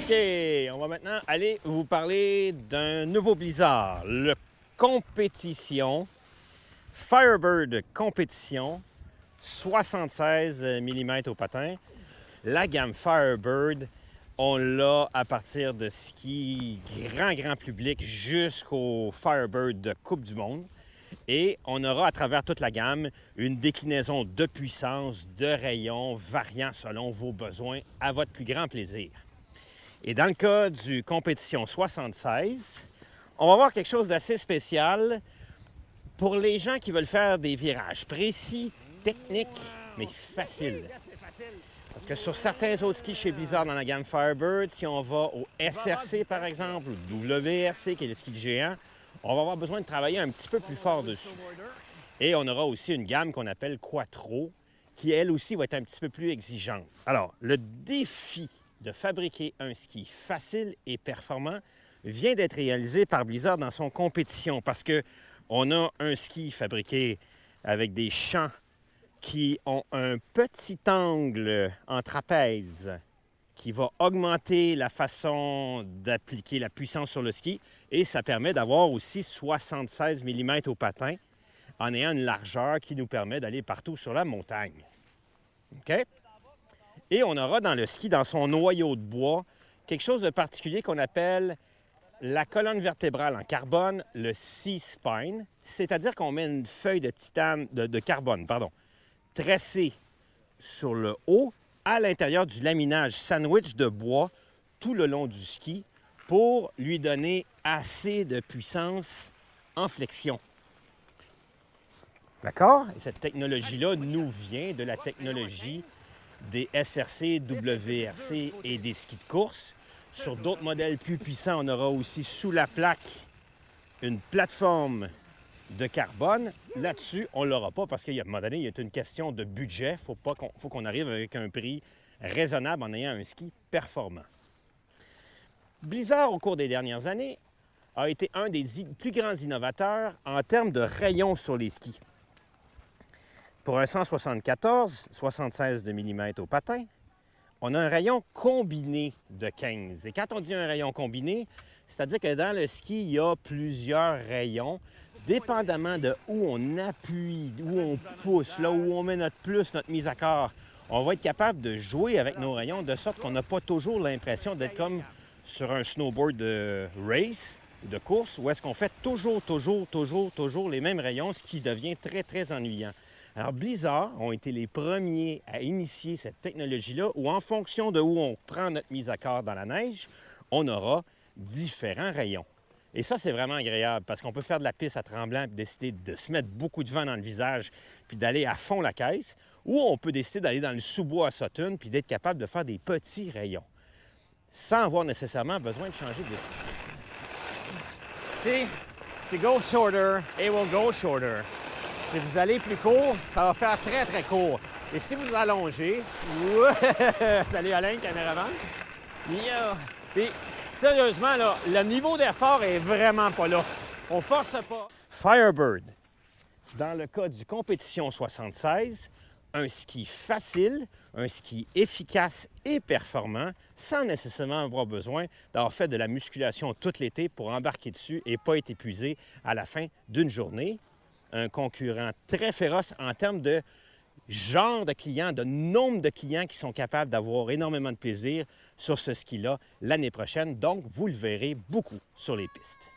OK, on va maintenant aller vous parler d'un nouveau blizzard, le Compétition, Firebird Compétition, 76 mm au patin. La gamme Firebird, on l'a à partir de ski grand public jusqu'au Firebird de Coupe du Monde. Et on aura à travers toute la gamme une déclinaison de puissance, de rayons, variant selon vos besoins à votre plus grand plaisir. Et dans le cas du Compétition 76, on va voir quelque chose d'assez spécial pour les gens qui veulent faire des virages précis, techniques, mais faciles. Parce que sur certains autres skis chez Blizzard dans la gamme Firebird, si on va au SRC par exemple, ou WRC qui est le ski de géant, on va avoir besoin de travailler un petit peu plus fort dessus. Et on aura aussi une gamme qu'on appelle Quattro, qui elle aussi va être un petit peu plus exigeante. Alors, le défi de fabriquer un ski facile et performant vient d'être réalisé par Blizzard dans son compétition parce qu'on a un ski fabriqué avec des champs qui ont un petit angle en trapèze qui va augmenter la façon d'appliquer la puissance sur le ski et ça permet d'avoir aussi 76 mm au patin en ayant une largeur qui nous permet d'aller partout sur la montagne. OK? Et on aura dans le ski, dans son noyau de bois, quelque chose de particulier qu'on appelle la colonne vertébrale en carbone, le C-spine, c'est-à-dire qu'on met une feuille de titane, de carbone, tressée sur le haut, à l'intérieur du laminage sandwich de bois tout le long du ski pour lui donner assez de puissance en flexion. D'accord? Et cette technologie-là nous vient de la technologie des SRC, WRC et des skis de course. Sur d'autres modèles plus puissants, on aura aussi sous la plaque une plateforme de carbone. Là-dessus, on ne l'aura pas parce qu'à un moment donné, il y a une question de budget. Il faut qu'on arrive avec un prix raisonnable en ayant un ski performant. Blizzard, au cours des dernières années, a été un des plus grands innovateurs en termes de rayons sur les skis. Pour un 174, 76 de mm au patin, on a un rayon combiné de 15. Et quand on dit un rayon combiné, c'est-à-dire que dans le ski, il y a plusieurs rayons, dépendamment de où on appuie, où on pousse, là où on met notre plus, notre mise à corps. On va être capable de jouer avec nos rayons de sorte qu'on n'a pas toujours l'impression d'être comme sur un snowboard de race, de course, où est-ce qu'on fait toujours les mêmes rayons, ce qui devient très ennuyant. Alors, Blizzard ont été les premiers à initier cette technologie-là où, en fonction de où on prend notre mise à corps dans la neige, on aura différents rayons. Et ça, c'est vraiment agréable parce qu'on peut faire de la piste à tremblant et décider de se mettre beaucoup de vent dans le visage puis d'aller à fond la caisse, ou on peut décider d'aller dans le sous-bois à Sutton puis d'être capable de faire des petits rayons sans avoir nécessairement besoin de changer de ski. See, to go shorter, it will go shorter. Si vous allez plus court, ça va faire très court. Et si vous allongez, salut Alain, caméraman. Puis, sérieusement, là, le niveau d'effort est vraiment pas là. On force pas. Firebird, dans le cas du Compétition 76, un ski facile, un ski efficace et performant, sans nécessairement avoir besoin d'avoir fait de la musculation tout l'été pour embarquer dessus et pas être épuisé à la fin d'une journée. Un concurrent très féroce en termes de genre de clients, de nombre de clients qui sont capables d'avoir énormément de plaisir sur ce ski-là l'année prochaine. Donc, vous le verrez beaucoup sur les pistes.